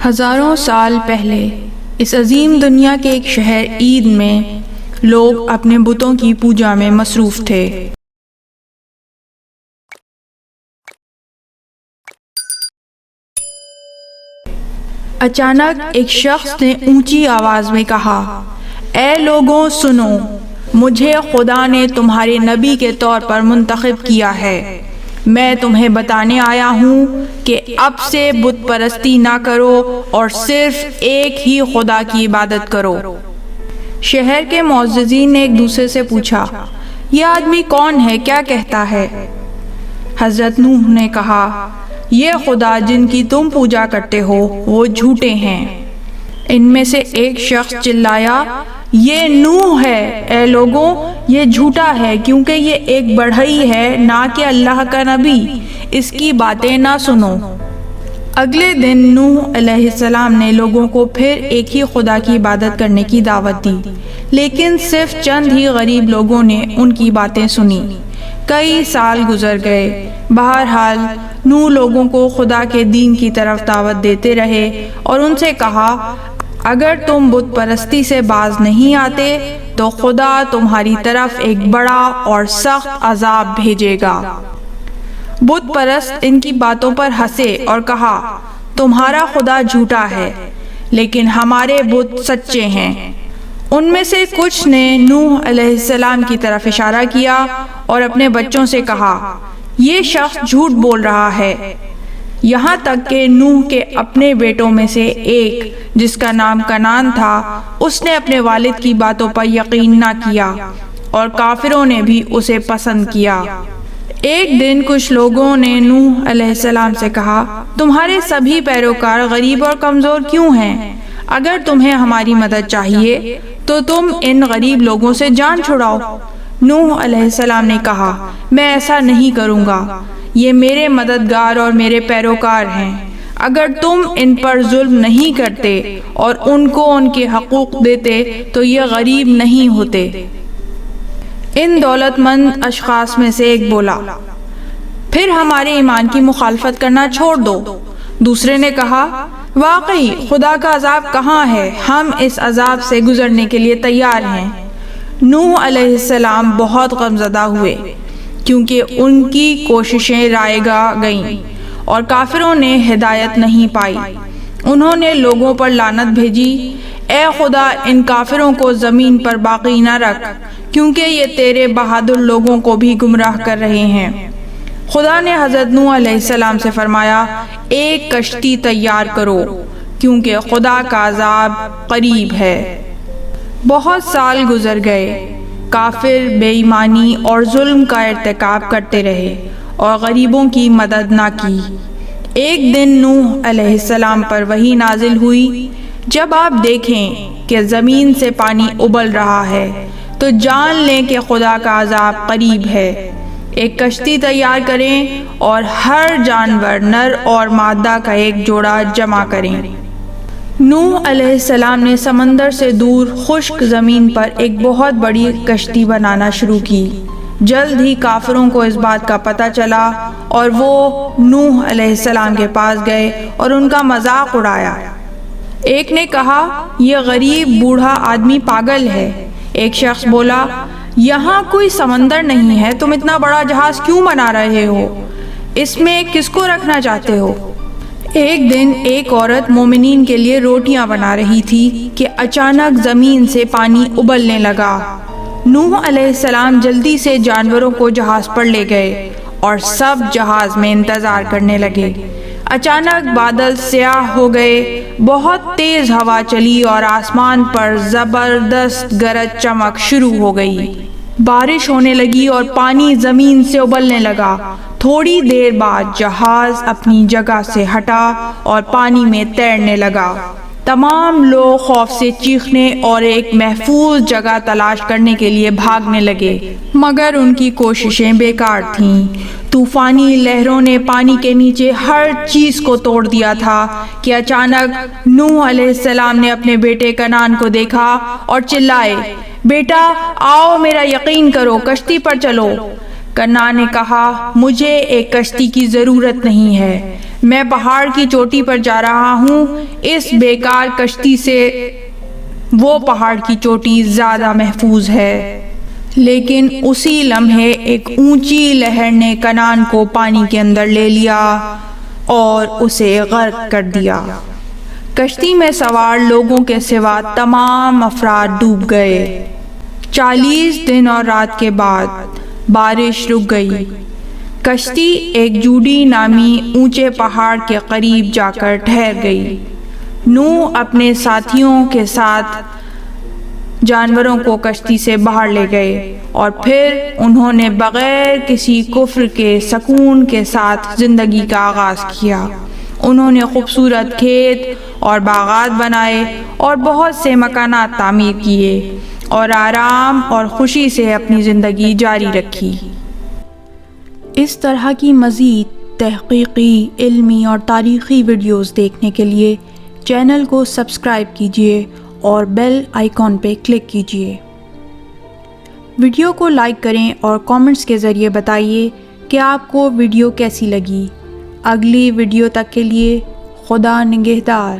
ہزاروں سال پہلے اس عظیم دنیا کے ایک شہر عید میں لوگ اپنے بتوں کی پوجا میں مصروف تھے۔ اچانک ایک شخص نے اونچی آواز میں کہا، اے لوگوں سنو، مجھے خدا نے تمہارے نبی کے طور پر منتخب کیا ہے۔ میں تمہیں بتانے آیا ہوں کہ اب سے بت پرستی نہ کرو اور صرف ایک ہی خدا کی عبادت کرو۔ شہر کے معززین نے ایک دوسرے سے پوچھا، یہ آدمی کون ہے؟ کیا کہتا ہے؟ حضرت نوح نے کہا، یہ خدا جن کی تم پوجا کرتے ہو وہ جھوٹے ہیں۔ ان میں سے ایک شخص چلایا، یہ نوح ہے۔ اے لوگوں، یہ جھوٹا ہے کیونکہ یہ ایک بڑھئی ہے، نہ کہ اللہ کا نبی۔ اس کی باتیں نہ سنو۔ اگلے دن نوح علیہ السلام نے لوگوں کو پھر ایک ہی خدا کی عبادت کرنے کی دعوت دی، لیکن صرف چند ہی غریب لوگوں نے ان کی باتیں سنی۔ کئی سال گزر گئے۔ بہرحال نوح لوگوں کو خدا کے دین کی طرف دعوت دیتے رہے اور ان سے کہا، اگر تم بت پرستی سے باز نہیں آتے تو خدا تمہاری طرف ایک بڑا اور سخت عذاب بھیجے گا۔ بت پرست ان کی باتوں پر ہنسے اور کہا، تمہارا خدا جھوٹا ہے لیکن ہمارے بت سچے ہیں۔ ان میں سے کچھ نے نوح علیہ السلام کی طرف اشارہ کیا اور اپنے بچوں سے کہا، یہ شخص جھوٹ بول رہا ہے۔ یہاں تک کہ نوح کے اپنے بیٹوں میں سے ایک، جس کا نام کنعان تھا، اس نے اپنے والد کی باتوں پر یقین نہ کیا اور کافروں نے بھی اسے پسند کیا۔ ایک دن کچھ لوگوں نے نوح علیہ السلام سے کہا، تمہارے سبھی پیروکار غریب اور کمزور کیوں ہیں؟ اگر تمہیں ہماری مدد چاہیے تو تم ان غریب لوگوں سے جان چھڑاؤ۔ نوح علیہ السلام نے کہا، میں ایسا نہیں کروں گا، یہ میرے مددگار اور میرے پیروکار ہیں۔ اگر تم ان پر ظلم نہیں کرتے اور ان کو ان کے حقوق دیتے تو یہ غریب نہیں ہوتے۔ ان دولت مند اشخاص میں سے ایک بولا، پھر ہمارے ایمان کی مخالفت کرنا چھوڑ دو۔ دوسرے نے کہا، واقعی خدا کا عذاب کہاں ہے؟ ہم اس عذاب سے گزرنے کے لیے تیار ہیں۔ نوح علیہ السلام بہت غمزدہ ہوئے کیونکہ ان کی کوششیں رائے گاہ گئیں اور کافروں نے ہدایت نہیں پائی۔ انہوں نے لوگوں پر لعنت بھیجی، اے خدا ان کافروں کو زمین پر باقی نہ رکھ کیونکہ یہ تیرے بہادر لوگوں کو بھی گمراہ کر رہے ہیں۔ خدا نے حضرت نوح علیہ السلام سے فرمایا، ایک کشتی تیار کرو کیونکہ خدا کا عذاب قریب ہے۔ بہت سال گزر گئے۔ کافر بے ایمانی اور ظلم کا ارتکاب کرتے رہے اور غریبوں کی مدد نہ کی۔ ایک دن نوح علیہ السلام پر وحی نازل ہوئی، جب آپ دیکھیں کہ زمین سے پانی ابل رہا ہے تو جان لیں کہ خدا کا عذاب قریب ہے۔ ایک کشتی تیار کریں اور ہر جانور نر اور مادہ کا ایک جوڑا جمع کریں۔ نوح علیہ السلام نے سمندر سے دور خشک زمین پر ایک بہت بڑی کشتی بنانا شروع کی۔ جلد ہی کافروں کو اس بات کا پتہ چلا اور وہ نوح علیہ السلام کے پاس گئے اور ان کا مذاق اڑایا۔ ایک نے کہا، یہ غریب بوڑھا آدمی پاگل ہے۔ ایک شخص بولا، یہاں کوئی سمندر نہیں ہے، تم اتنا بڑا جہاز کیوں بنا رہے ہو؟ اس میں کس کو رکھنا چاہتے ہو؟ ایک دن ایک عورت مومنین کے لیے روٹیاں بنا رہی تھی کہ اچانک زمین سے پانی ابلنے لگا۔ نوح علیہ السلام جلدی سے جانوروں کو جہاز پر لے گئے اور سب جہاز میں انتظار کرنے لگے۔ اچانک بادل سیاہ ہو گئے، بہت تیز ہوا چلی اور آسمان پر زبردست گرج چمک شروع ہو گئی۔ بارش ہونے لگی اور پانی زمین سے ابلنے لگا۔ تھوڑی دیر بعد جہاز اپنی جگہ سے ہٹا اور پانی میں تیرنے لگا۔ تمام لوگ خوف سے چیخنے اور ایک محفوظ جگہ تلاش کرنے کے لیے بھاگنے لگے، مگر ان کی کوششیں بیکار تھیں۔ طوفانی لہروں نے پانی کے نیچے ہر چیز کو توڑ دیا تھا کہ اچانک نوح علیہ السلام نے اپنے بیٹے کنعان کو دیکھا اور چلائے، بیٹا آؤ میرا یقین کرو، کشتی پر چلو۔ کنعان نے کہا، مجھے ایک کشتی کی ضرورت نہیں ہے، میں پہاڑ کی چوٹی پر جا رہا ہوں، اس بیکار کشتی سے وہ پہاڑ کی چوٹی زیادہ محفوظ ہے۔ لیکن اسی لمحے ایک اونچی لہر نے کنعان کو پانی کے اندر لے لیا اور اسے غرق کر دیا۔ کشتی میں سوار لوگوں کے سوا تمام افراد ڈوب گئے۔ 40 دن اور رات کے بعد بارش رک گئی۔ کشتی ایک جوڈی نامی اونچے پہاڑ کے قریب جا کر ٹھہر گئی۔ نوح اپنے ساتھیوں کے ساتھ جانوروں کو کشتی سے باہر لے گئے اور پھر انہوں نے بغیر کسی کفر کے سکون کے ساتھ زندگی کا آغاز کیا۔ انہوں نے خوبصورت کھیت اور باغات بنائے اور بہت سے مکانات تعمیر کیے اور آرام اور خوشی سے اپنی زندگی جاری رکھی۔ اس طرح کی مزید تحقیقی، علمی اور تاریخی ویڈیوز دیکھنے کے لیے چینل کو سبسکرائب کیجیے اور بیل آئیکن پہ کلک کیجیے۔ ویڈیو کو لائک کریں اور کامنٹس کے ذریعے بتائیے کہ آپ کو ویڈیو کیسی لگی۔ اگلی ویڈیو تک کے لیے خدا نگہدار۔